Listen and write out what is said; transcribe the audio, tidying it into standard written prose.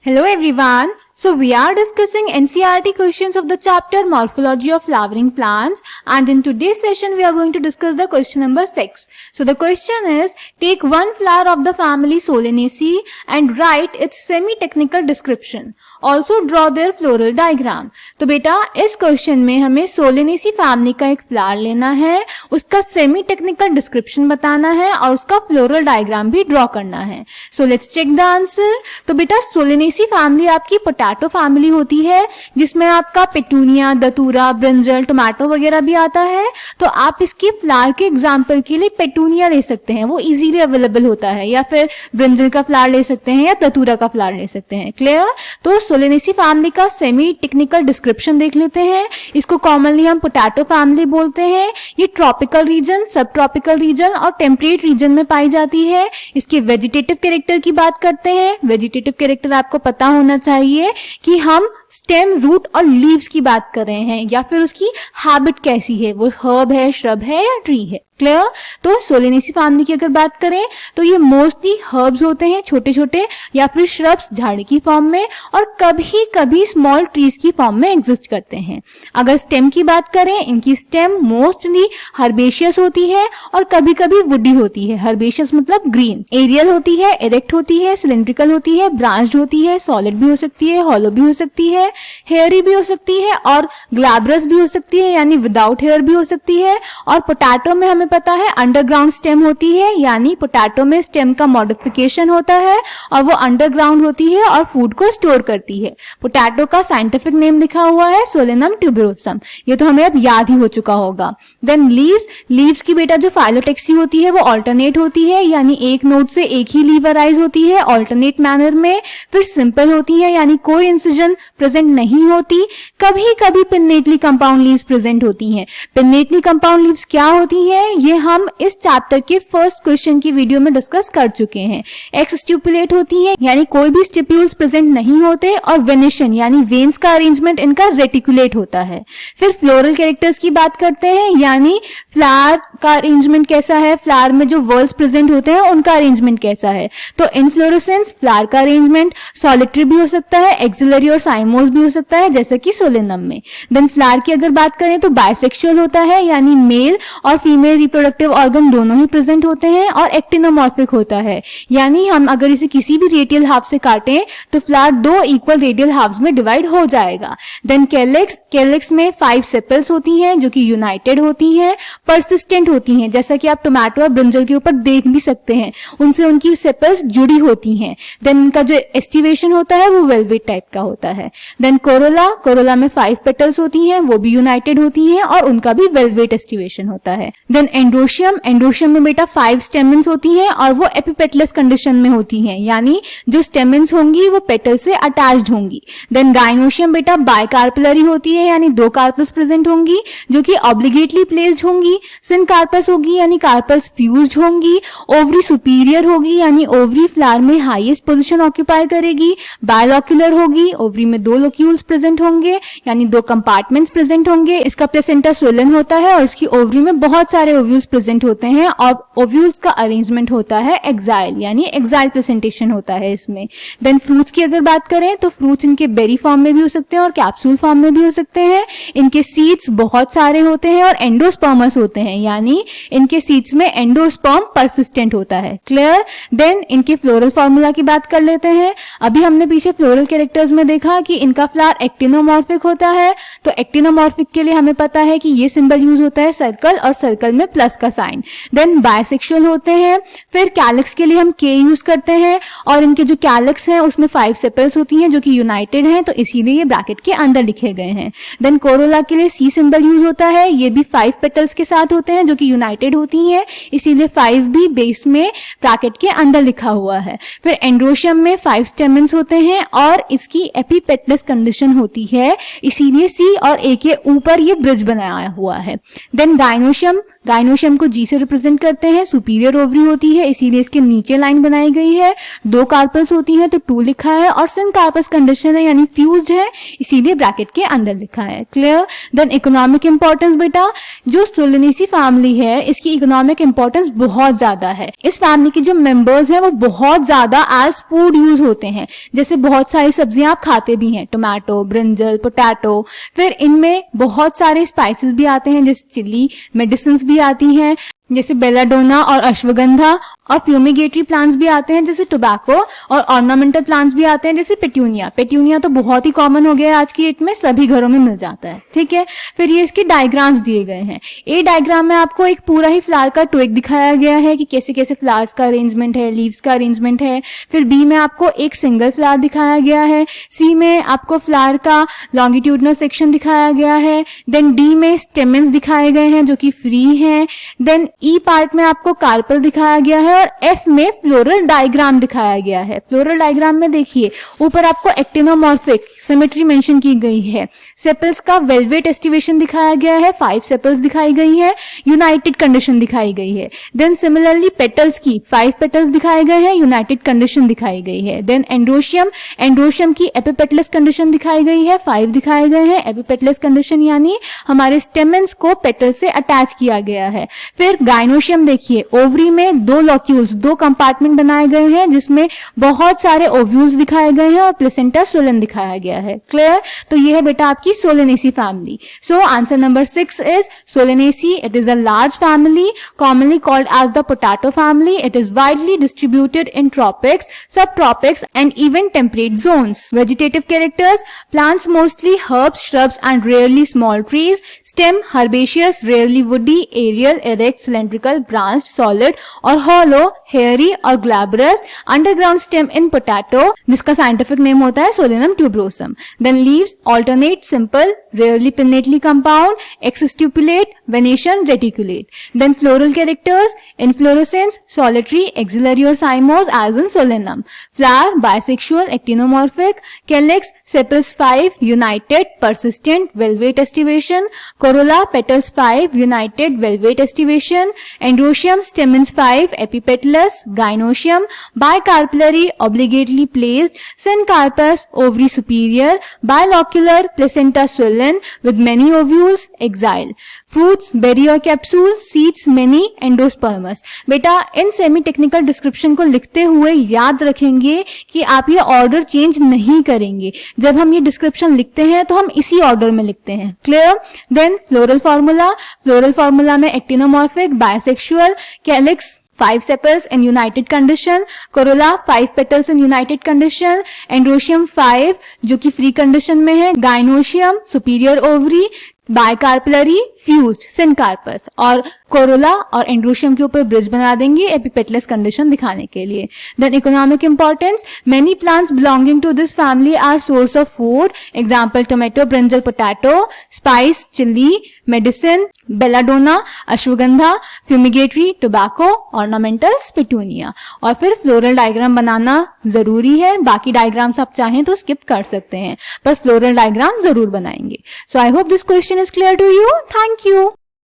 Hello everyone. So we are discussing NCERT questions of the chapter Morphology of Flowering Plants, and in today's session we are going to discuss the question number 6. So the question is, take one flower of the family Solanaceae and write its semi-technical description. Also draw their floral diagram. तो बेटा इस question में हमें Solanaceae family का एक flower लेना है, उसका सेमी टेक्निकल डिस्क्रिप्शन बताना है और उसका फ्लोरल डायग्राम भी ड्रॉ करना है. So let's check the answer. तो बेटा सोलेनेसी फैमिली आपकी पोटैटो फैमिली होती है, जिसमें आपका पेटूनिया, दतूरा, ब्रिंजल, टोमेटो वगैरह भी आता है. तो आप इसकी फ्लावर के एग्जाम्पल के लिए पेटूनिया ले सकते हैं, वो इजीली अवेलेबल होता है, या फिर ब्रिंजल का फ्लावर ले सकते हैं या दतूरा का फ्लावर ले सकते हैं. क्लियर? तो सोलेनेसी फैमिली का सेमी टेक्निकल डिस्क्रिप्शन देख लेते हैं. इसको कॉमनली हम पोटैटो फैमिली बोलते हैं. ये ट्रॉपिकल रीजन, सब ट्रॉपिकल रीजन और टेम्परेट रीजन में पाई जाती है. इसके वेजिटेटिव कैरेक्टर की बात करते हैं. वेजिटेटिव कैरेक्टर आपको पता होना चाहिए कि हम स्टेम, रूट और लीव्स की बात कर रहे हैं, या फिर उसकी हैबिट कैसी है, वो हर्ब है, श्रब है या ट्री है. क्लियर? तो सोलेनेसी फैमिली की अगर बात करें तो ये मोस्टली हर्ब्स होते हैं, छोटे छोटे, या फिर श्रब्स झाड़ की फॉर्म में, और कभी कभी स्मॉल ट्रीज की फॉर्म में एग्जिस्ट करते हैं. अगर स्टेम की बात करें, इनकी स्टेम मोस्टली हर्बेशियस होती है और कभी कभी वुडी होती है. हर्बेशियस मतलब ग्रीन. एरियल होती है, इरेक्ट होती है, सिलेंड्रिकल होती है, ब्रांच्ड होती है, सॉलिड भी हो सकती है, हॉलो भी हो सकती है, हेयरी भी हो सकती है और ग्लैब्रस भी हो सकती है, यानी विदाउट हेयर भी हो सकती है. और पोटैटो में हमें पता है अंडरग्राउंड स्टेम होती है, यानी पोटैटो में स्टेम का मॉडिफिकेशन होता है और वो अंडरग्राउंड होती है और फूड को स्टोर करती है. पोटैटो का साइंटिफिक नेम लिखा हुआ है सोलेनम ट्यूबरोसम. ये तो हमें अब याद ही हो चुका होगा. Then leaves. लीव्स की बेटा जो फाइलोटेक्सी होती है वो ऑल्टरनेट होती है, यानी एक नोड से एक ही लीव अराइज होती है ऑल्टरनेट मैनर में. फिर सिंपल होती है, यानी कोई इंसिजन प्रेजेंट नहीं होती. कभी कभी पिन्नेटली कंपाउंड लीव्स प्रेजेंट होती हैं. पिन्नेटली कंपाउंड लीव्स क्या होती हैं, ये हम इस चैप्टर के फर्स्ट क्वेश्चन की वीडियो में डिस्कस कर चुके हैं. एक्स स्टिपुलेट होती है, यानी कोई भी स्टिप्यूल्स प्रेजेंट नहीं होते, और वेनेशन यानी वेन्स का अरेंजमेंट इनका रेटिकुलेट होता है. फिर फ्लोरल कैरेक्टर्स की बात करते हैं, यानी फ्लावर का अरेंजमेंट कैसा है, फ्लावर में जो वर्ल्स प्रेजेंट होते हैं उनका अरेंजमेंट कैसा है. तो इनफ्लोरेसेंस फ्लावर का अरेंजमेंट सॉलिटरी भी हो सकता है, एक्सिलरी और साइमोस भी हो सकता है, जैसे कि सोलेनम में. देन फ्लावर की अगर बात करें तो बाइसेक्सुअल होता है, यानी मेल और फीमेल रिप्रोडक्टिव ऑर्गन दोनों ही प्रेजेंट होते हैं. और एक्टिनोमॉर्फिक होता है, यानी हम अगर इसे किसी भी रेडियल हाफ से काटें तो फ्लावर दो इक्वल रेडियल हाफ्स में डिवाइड हो जाएगा. Then calyx. कैलिक्स में 5 सेपल्स होती हैं जो कि यूनाइटेड होती हैं, परसिस्टेंट होती हैं, जैसा कि आप टोमेटो और ब्रिंजल के ऊपर देख भी सकते हैं, उनसे उनकी सेपल्स जुड़ी होती हैं. देन उनका जो एस्टिवेशन होता है वो वेलवेट टाइप का होता है. Then Corolla. कोरोला में 5 पेटल्स होती हैं, वो भी यूनाइटेड होती हैं और उनका भी वेलवेट एस्टिवेशन होता है. Then androecium. एंड्रोशियम में बेटा 5 स्टेमेंस होती हैं और वो एपिपेटलस कंडीशन में होती हैं, यानी जो स्टेमेंस होंगी वो पेटल से अटैच्ड होंगी. देन गाइनोशियम बेटा बाइकार्पेलरी होती है, यानी 2 कार्पल्स प्रेजेंट होंगी जो कि ऑब्लिगेटली प्लेस्ड होंगी. सिनकार्पस होगी, यानी कार्पल्स फ्यूज्ड होंगी. ओवरी सुपीरियर होगी, यानी ओवरी फ्लावर में हाईएस्ट पोजीशन ऑक्यूपाई करेगी. बायलॉक्यूलर होगी, ओवरी में 2 लोक्यूल्स प्रेजेंट होंगे, यानी 2 कंपार्टमेंट्स प्रेजेंट होंगे. इसका प्लेसेंटा स्वेलन होता है और इसकी ओवरी में बहुत सारे ओव्यूल्स प्रेजेंट होते हैं, और ओव्यूल्स का अरेंजमेंट होता है एक्साइल, यानी एक्साइल प्रेजेंटेशन होता है इसमें. देन फ्रूट्स की अगर बात करें तो फ्रूट्स इनके बेरी फॉर्म में भी हो सकते हैं और कैप्सूल फॉर्म में भी हो सकते हैं. इनके सीड्स बहुत सारे होते हैं और एंडोस्पर्मस होते हैं, यानी इनके सीड्स में एंडोस्पर्म परसिस्टेंट होता है. क्लियर? देन इनके फ्लोरल फॉर्मूला की बात कर लेते हैं. अभी हमने पीछे फ्लोरल कैरेक्टर्स में देखा कि इनका फ्लावर एक्टिनोमॉर्फिक होता है. तो एक्टिनोमॉर्फिक के लिए हमें पता है कि ये सिंबल यूज होता है सर्कल, और सर्कल में प्लस का साइन. देन बायसेक्सुअल होते हैं. फिर कैलिक्स के लिए हम के यूज करते हैं, और इनके जो कैलिक्स हैं उसमें 5 सेपल्स होती हैं जो कि यूनाइटेड हैं, तो इसीलिए ये ब्रैकेट के अंदर लिखे गए हैं. देन कोरोला के लिए सी सिंबल यूज होता है. ये भी 5 पेटल्स के साथ होते हैं जो कि यूनाइटेड होती हैं, इसीलिए 5 भी बेस में ब्रैकेट के अंदर लिखा हुआ है. फिर एंड्रोशियम में 5 स्टेमेंस होते हैं और इसकी एपिपेटलस कंडीशन होती है, इसीलिए सी और ए के ऊपर ये ब्रिज बनाया हुआ है. देन गाइनोशियम गाइनोशियम को G से रिप्रेजेंट करते हैं, सुपीरियर ओवरी होती है इसीलिए इसके नीचे लाइन बनाई गई है, 2 कार्पल्स होती हैं तो 2 लिखा है, और सिनकार्पस कंडीशन है यानी फ्यूज्ड है इसीलिए ब्रैकेट के अंदर लिखा है। क्लियर? देन इकोनॉमिक इंपॉर्टेंस बेटा, जो सोलेनेसी फैमिली है इसकी इकोनॉमिक इंपॉर्टेंस बहुत ज्यादा है। इस फैमिली के जो मेंबर्स हैं वो बहुत ज्यादा एज फूड यूज होते हैं, जैसे बहुत सारी सब्जियां आप खाते भी हैं, टोमेटो, ब्रिंजल, पोटैटो, फिर इनमें बहुत सारे स्पाइसेस भी आते हैं जैसे चिली, मेडिसिन भी आती हैं जैसे बेलाडोना और अश्वगंधा, और फ्यूमिगेटरी प्लांट्स भी आते हैं जैसे टोबैको, और ऑर्नामेंटल प्लांट्स भी आते हैं जैसे पेट्यूनिया। पेट्यूनिया तो बहुत ही कॉमन हो गया है आज की डेट में, सभी घरों में मिल जाता है। ठीक है, फिर ये इसके डायग्राम्स दिए गए हैं। ए डायग्राम में आपको एक पूरा ही फ्लावर का ट्विग दिखाया गया है कि कैसे कैसे फ्लावर्स का अरेंजमेंट है, लीव्स का अरेंजमेंट है। फिर बी में आपको एक सिंगल फ्लावर दिखाया गया है, सी में आपको फ्लावर का लॉन्गिट्यूडनल सेक्शन दिखाया गया है, देन डी में स्टेमेंस दिखाए गए हैं जो कि फ्री हैं, देन ई पार्ट में आपको कार्पल दिखाया गया है, और एफ में फ्लोरल डायग्राम दिखाया गया है। फ्लोरल डायग्राम में देखिए ऊपर आपको एक्टिनोमॉर्फिक सिमेट्री मेंशन की गई है, सेपल्स का वेलवेट एस्टिवेशन दिखाया गया है, 5 सेपल्स दिखाई गई है, यूनाइटेड कंडीशन दिखाई गई है। देन सिमिलरली पेटल्स की 5 पेटल्स दिखाए गए हैं, यूनाइटेड कंडीशन दिखाई गई है। देन एंड्रोशियम, एंड्रोशियम की एपिपेटलस कंडीशन दिखाई गई है, 5 दिखाए गए हैं। एपिपेटलस कंडीशन यानी हमारे स्टेमेंस को पेटल से अटैच किया गया है। फिर गाइनोशियम देखिए, ओवरी में 2 लॉक्यूल्स, 2 कंपार्टमेंट बनाए गए हैं जिसमें बहुत सारे ओव्यूल्स दिखाए गए हैं और प्लेसेंटा सोलन दिखाया गया है। क्लियर? तो ये है बेटा आपकी Solanaceae family. So answer number 6 is Solanaceae. It is a large family commonly called as the potato family. It is widely distributed in tropics, subtropics and even temperate zones. Vegetative characters: plants mostly herbs, shrubs and rarely small trees. Stem herbaceous, rarely woody, aerial, erect, cylindrical, branched, solid or hollow, hairy or glabrous. Underground stem in potato जिसका scientific name होता है Solanum tuberosum. Then leaves alternate, simple, rarely pinnately compound, exstipulate, venation, reticulate. Then floral characters: inflorescence solitary, axillary or cymose as in Solanum. Flower bisexual, actinomorphic. Calyx sepals 5, united, persistent, velvet estivation. Corolla petals 5, united, velvet estivation. Androecium stamens 5, epipetalous. Gynoecium bicarpellary, obligately placed. Syncarpus ovary superior, bilocular, placenta swollen with many ovules, axile. Fruits berry और capsule, seeds many, endospermous. बेटा in semi technical description को लिखते हुए याद रखेंगे कि आप ये ऑर्डर चेंज नहीं करेंगे। जब हम ये डिस्क्रिप्शन लिखते हैं तो हम इसी ऑर्डर में लिखते हैं। Clear? Then floral formula, floral formula में actinomorphic, bisexual, calyx 5 sepals in united condition, corolla 5 petals in united condition, androecium 5 जो कि फ्री कंडीशन में है, gynoecium superior ovary, bicarpellary, fused, syncarpous, और कोरोला और एंड्रोशियम के ऊपर ब्रिज बना देंगे एपिपेटलस कंडीशन दिखाने के लिए। Then economic importance: many plants belonging to this family are source of food, example tomato, brinjal, potato, spice, chilli, medicine, belladonna, ashwagandha, fumigatory, tobacco, ornamentals, petunia. और फिर फ्लोरल डायग्राम बनाना जरूरी है, बाकी डायग्राम्स आप चाहें तो स्किप कर सकते हैं पर फ्लोरल डायग्राम जरूर बनाएंगे। So I hope this question is clear to you. Thank you.